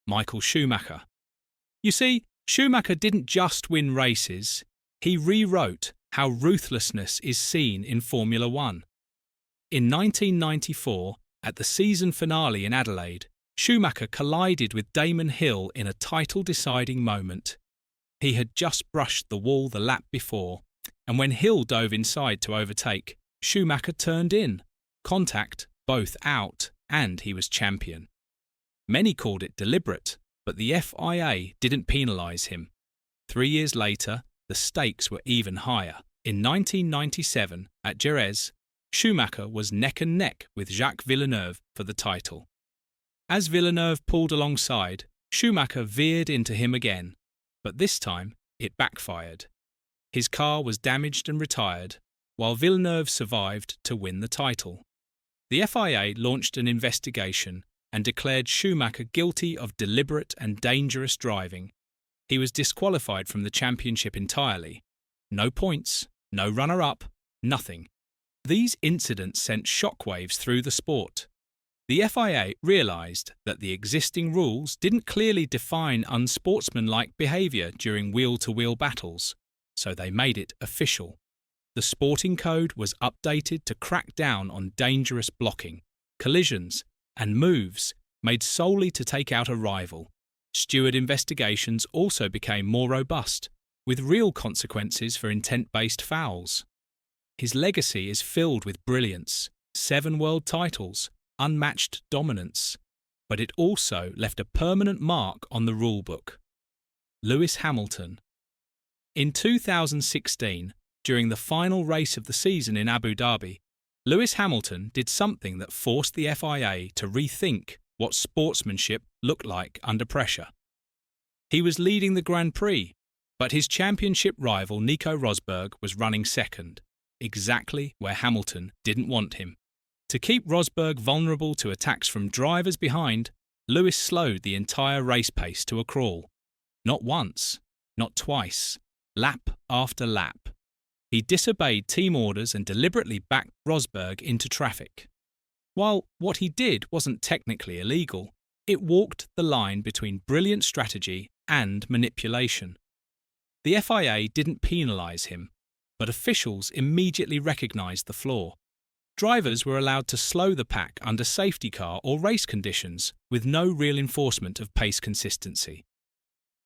Michael Schumacher. You see, Schumacher didn't just win races, he rewrote how ruthlessness is seen in Formula One. In 1994, at the season finale in Adelaide, Schumacher collided with Damon Hill in a title-deciding moment. He had just brushed the wall the lap before, and when Hill dove inside to overtake, Schumacher turned in. Contact, both out, and he was champion. Many called it deliberate, but the FIA didn't penalise him. 3 years later, the stakes were even higher. In 1997, at Jerez, Schumacher was neck and neck with Jacques Villeneuve for the title. As Villeneuve pulled alongside, Schumacher veered into him again, but this time it backfired. His car was damaged and retired, while Villeneuve survived to win the title. The FIA launched an investigation and declared Schumacher guilty of deliberate and dangerous driving. He was disqualified from the championship entirely. No points, no runner-up, nothing. These incidents sent shockwaves through the sport. The FIA realised that the existing rules didn't clearly define unsportsmanlike behaviour during wheel-to-wheel battles, so they made it official. The sporting code was updated to crack down on dangerous blocking, collisions, and moves made solely to take out a rival. Steward investigations also became more robust, with real consequences for intent-based fouls. His legacy is filled with brilliance, 7 world titles, unmatched dominance, but it also left a permanent mark on the rulebook. Lewis Hamilton. In 2016, during the final race of the season in Abu Dhabi, Lewis Hamilton did something that forced the FIA to rethink what sportsmanship looked like under pressure. He was leading the Grand Prix, but his championship rival Nico Rosberg was running second, exactly where Hamilton didn't want him. To keep Rosberg vulnerable to attacks from drivers behind, Lewis slowed the entire race pace to a crawl. Not once, not twice, lap after lap. He disobeyed team orders and deliberately backed Rosberg into traffic. While what he did wasn't technically illegal, it walked the line between brilliant strategy and manipulation. The FIA didn't penalise him, but officials immediately recognised the flaw. Drivers were allowed to slow the pack under safety car or race conditions with no real enforcement of pace consistency.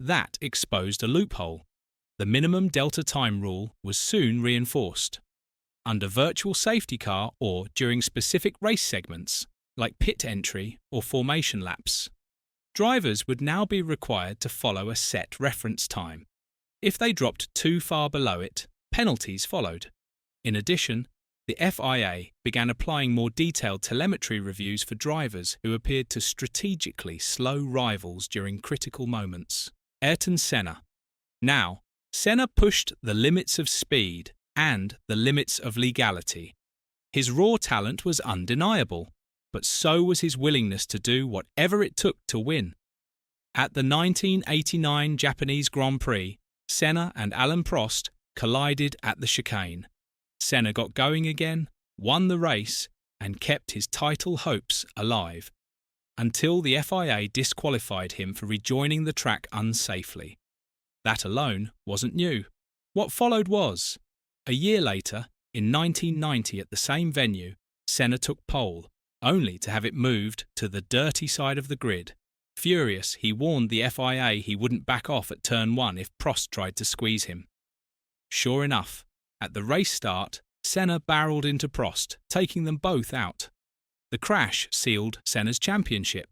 That exposed a loophole. The minimum delta time rule was soon reinforced. Under virtual safety car or during specific race segments, like pit entry or formation laps, drivers would now be required to follow a set reference time. If they dropped too far below it, penalties followed. In addition, the FIA began applying more detailed telemetry reviews for drivers who appeared to strategically slow rivals during critical moments. Ayrton Senna. Now, Senna pushed the limits of speed and the limits of legality. His raw talent was undeniable, but so was his willingness to do whatever it took to win. At the 1989 Japanese Grand Prix, Senna and Alain Prost collided at the chicane. Senna got going again, won the race, and kept his title hopes alive, until the FIA disqualified him for rejoining the track unsafely. That alone wasn't new. What followed was, a year later, in 1990 at the same venue, Senna took pole, only to have it moved to the dirty side of the grid. Furious, he warned the FIA he wouldn't back off at turn 1 if Prost tried to squeeze him. Sure enough, at the race start, Senna barreled into Prost, taking them both out. The crash sealed Senna's championship.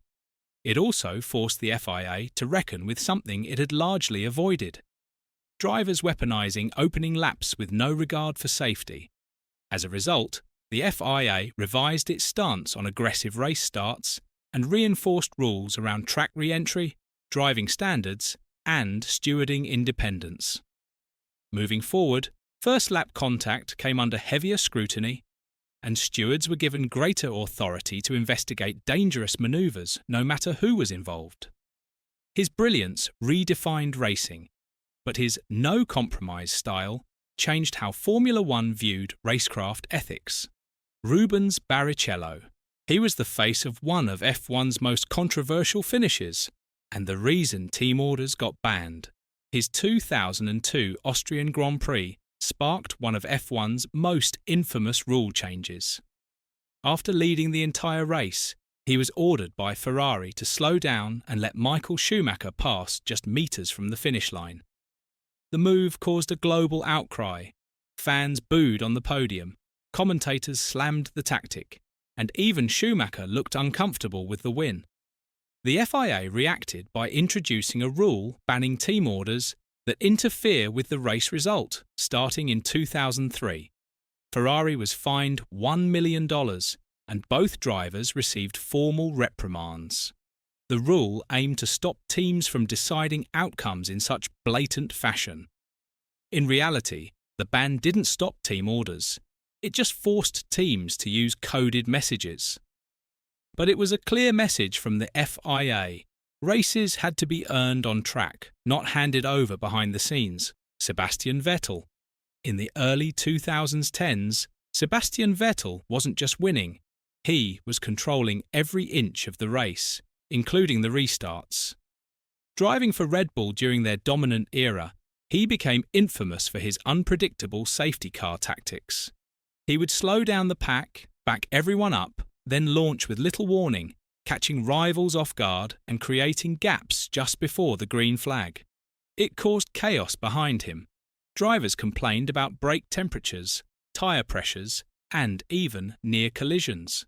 It also forced the FIA to reckon with something it had largely avoided: drivers weaponising opening laps with no regard for safety. As a result, the FIA revised its stance on aggressive race starts and reinforced rules around track re-entry, driving standards, and stewarding independence. Moving forward, first lap contact came under heavier scrutiny, and stewards were given greater authority to investigate dangerous manoeuvres no matter who was involved. His brilliance redefined racing, but his no-compromise style changed how Formula One viewed racecraft ethics. Rubens Barrichello. He was the face of one of F1's most controversial finishes, and the reason team orders got banned. His 2002 Austrian Grand Prix sparked one of F1's most infamous rule changes. After leading the entire race, he was ordered by Ferrari to slow down and let Michael Schumacher pass just meters from the finish line. The move caused a global outcry. Fans booed on the podium, commentators slammed the tactic, and even Schumacher looked uncomfortable with the win. The FIA reacted by introducing a rule banning team orders that interfere with the race result, starting in 2003. Ferrari was fined $1 million, and both drivers received formal reprimands. The rule aimed to stop teams from deciding outcomes in such blatant fashion. In reality, the ban didn't stop team orders. It just forced teams to use coded messages. But it was a clear message from the FIA. Races had to be earned on track, not handed over behind the scenes. Sebastian Vettel. In the early 2010s, Sebastian Vettel wasn't just winning, he was controlling every inch of the race, including the restarts. Driving for Red Bull during their dominant era, he became infamous for his unpredictable safety car tactics. He would slow down the pack, back everyone up, then launch with little warning, catching rivals off guard and creating gaps just before the green flag. It caused chaos behind him. Drivers complained about brake temperatures, tyre pressures, and even near collisions.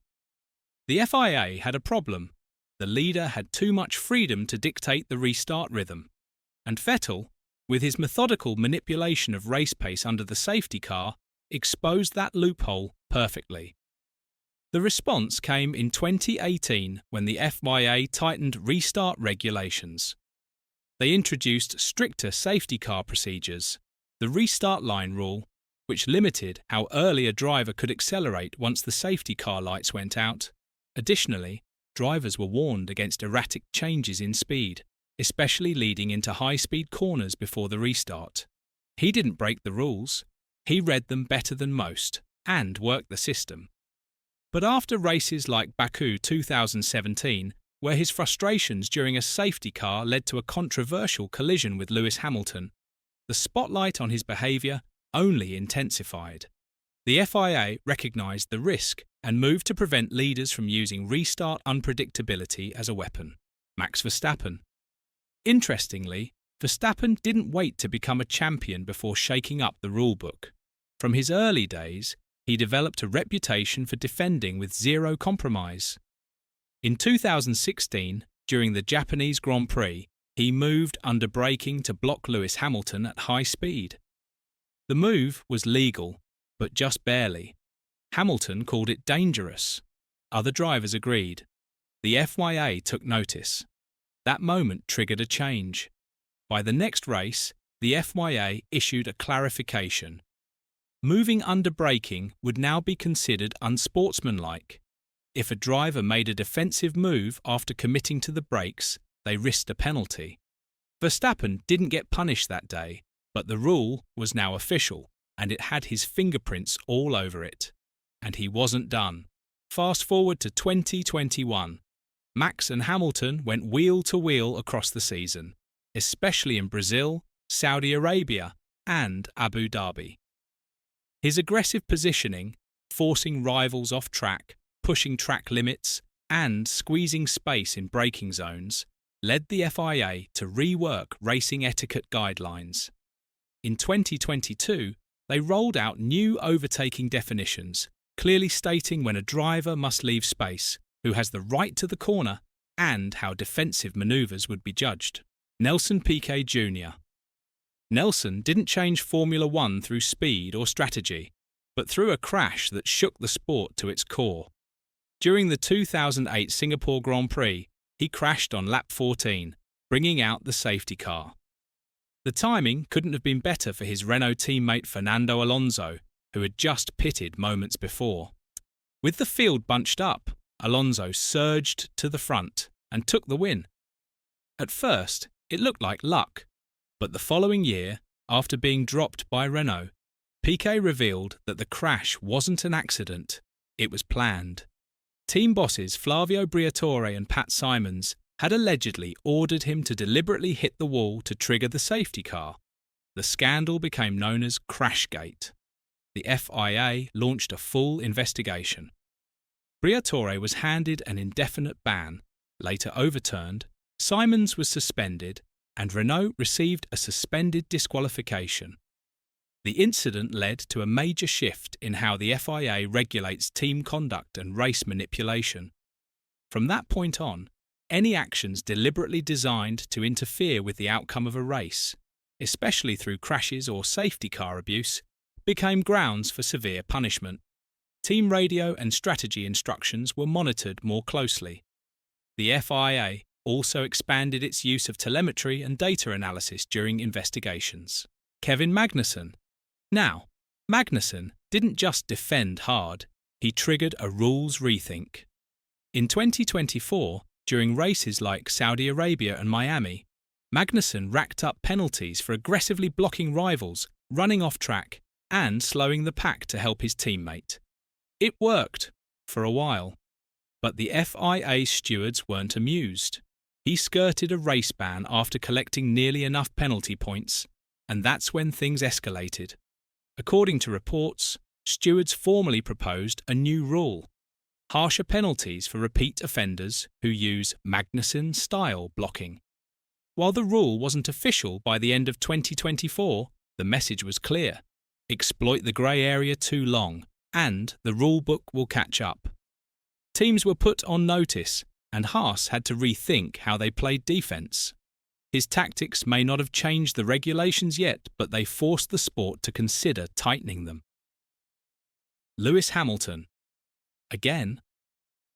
The FIA had a problem. The leader had too much freedom to dictate the restart rhythm. And Vettel, with his methodical manipulation of race pace under the safety car, exposed that loophole perfectly. The response came in 2018 when the FIA tightened restart regulations. They introduced stricter safety car procedures, the restart line rule, which limited how early a driver could accelerate once the safety car lights went out. Additionally, drivers were warned against erratic changes in speed, especially leading into high-speed corners before the restart. He didn't break the rules. He read them better than most and worked the system. But after races like Baku 2017, where his frustrations during a safety car led to a controversial collision with Lewis Hamilton, the spotlight on his behaviour only intensified. The FIA recognised the risk and moved to prevent leaders from using restart unpredictability as a weapon. Max Verstappen. Interestingly, Verstappen didn't wait to become a champion before shaking up the rulebook. From his early days, he developed a reputation for defending with zero compromise. In 2016, during the Japanese Grand Prix, he moved under braking to block Lewis Hamilton at high speed. The move was legal, but just barely. Hamilton called it dangerous. Other drivers agreed. The FIA took notice. That moment triggered a change. By the next race, the FIA issued a clarification. Moving under braking would now be considered unsportsmanlike. If a driver made a defensive move after committing to the brakes, they risked a penalty. Verstappen didn't get punished that day, but the rule was now official, and it had his fingerprints all over it. And he wasn't done. Fast forward to 2021. Max and Hamilton went wheel to wheel across the season, especially in Brazil, Saudi Arabia, and Abu Dhabi. His aggressive positioning, forcing rivals off track, pushing track limits, and squeezing space in braking zones, led the FIA to rework racing etiquette guidelines. In 2022, they rolled out new overtaking definitions, clearly stating when a driver must leave space, who has the right to the corner, and how defensive manoeuvres would be judged. Nelson Piquet Jr. Nelson didn't change Formula One through speed or strategy, but through a crash that shook the sport to its core. During the 2008 Singapore Grand Prix, he crashed on lap 14, bringing out the safety car. The timing couldn't have been better for his Renault teammate Fernando Alonso, who had just pitted moments before. With the field bunched up, Alonso surged to the front and took the win. At first, it looked like luck, but the following year, after being dropped by Renault, Piquet revealed that the crash wasn't an accident, it was planned. Team bosses Flavio Briatore and Pat Simons had allegedly ordered him to deliberately hit the wall to trigger the safety car. The scandal became known as Crashgate. The FIA launched a full investigation. Briatore was handed an indefinite ban, later overturned, Simons was suspended, and Renault received a suspended disqualification. The incident led to a major shift in how the FIA regulates team conduct and race manipulation. From that point on, any actions deliberately designed to interfere with the outcome of a race, especially through crashes or safety car abuse, became grounds for severe punishment. Team radio and strategy instructions were monitored more closely. The FIA also expanded its use of telemetry and data analysis during investigations. Kevin Magnussen. Now, Magnussen didn't just defend hard, he triggered a rules rethink. In 2024, during races like Saudi Arabia and Miami, Magnussen racked up penalties for aggressively blocking rivals, running off track, and slowing the pack to help his teammate. It worked, for a while. But the FIA stewards weren't amused. He skirted a race ban after collecting nearly enough penalty points, and that's when things escalated. According to reports, stewards formally proposed a new rule: harsher penalties for repeat offenders who use Magnussen-style blocking. While the rule wasn't official by the end of 2024, the message was clear: exploit the grey area too long, and the rulebook will catch up. Teams were put on notice, and Haas had to rethink how they played defence. His tactics may not have changed the regulations yet, but they forced the sport to consider tightening them. Lewis Hamilton. Again.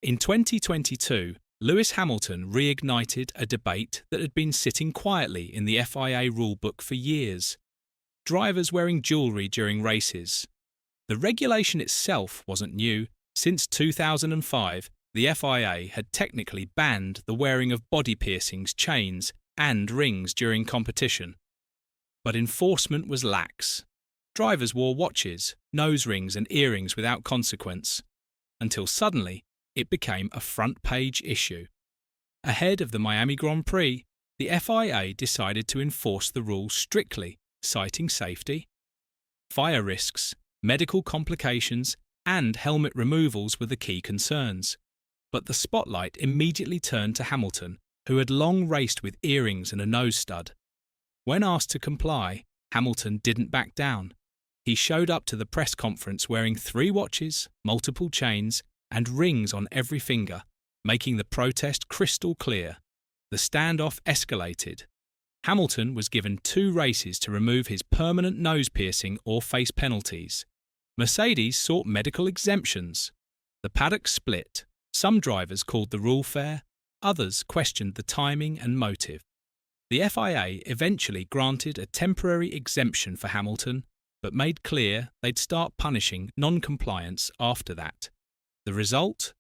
In 2022, Lewis Hamilton reignited a debate that had been sitting quietly in the FIA rulebook for years. Drivers wearing jewellery during races. The regulation itself wasn't new. Since 2005, the FIA had technically banned the wearing of body piercings, chains, and rings during competition. But enforcement was lax. Drivers wore watches, nose rings, and earrings without consequence, until suddenly it became a front-page issue. Ahead of the Miami Grand Prix, the FIA decided to enforce the rule strictly, citing safety. Fire risks, medical complications, and helmet removals were the key concerns. But the spotlight immediately turned to Hamilton, who had long raced with earrings and a nose stud. When asked to comply, Hamilton didn't back down. He showed up to the press conference wearing 3 watches, multiple chains, and rings on every finger, making the protest crystal clear. The standoff escalated. Hamilton was given 2 races to remove his permanent nose piercing or face penalties. Mercedes sought medical exemptions. The paddock split. Some drivers called the rule fair, others questioned the timing and motive. The FIA eventually granted a temporary exemption for Hamilton, but made clear they'd start punishing non-compliance after that. The result?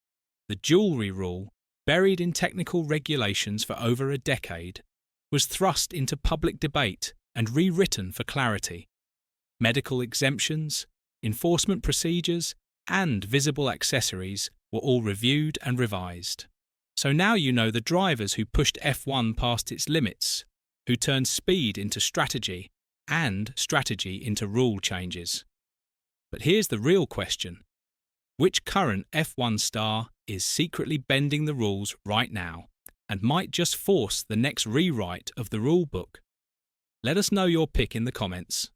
The jewellery rule, buried in technical regulations for over a decade, was thrust into public debate and rewritten for clarity. Medical exemptions, enforcement procedures, and visible accessories were all reviewed and revised. So now you know the drivers who pushed F1 past its limits, who turned speed into strategy and strategy into rule changes. But here's the real question. Which current F1 star is secretly bending the rules right now and might just force the next rewrite of the rule book? Let us know your pick in the comments.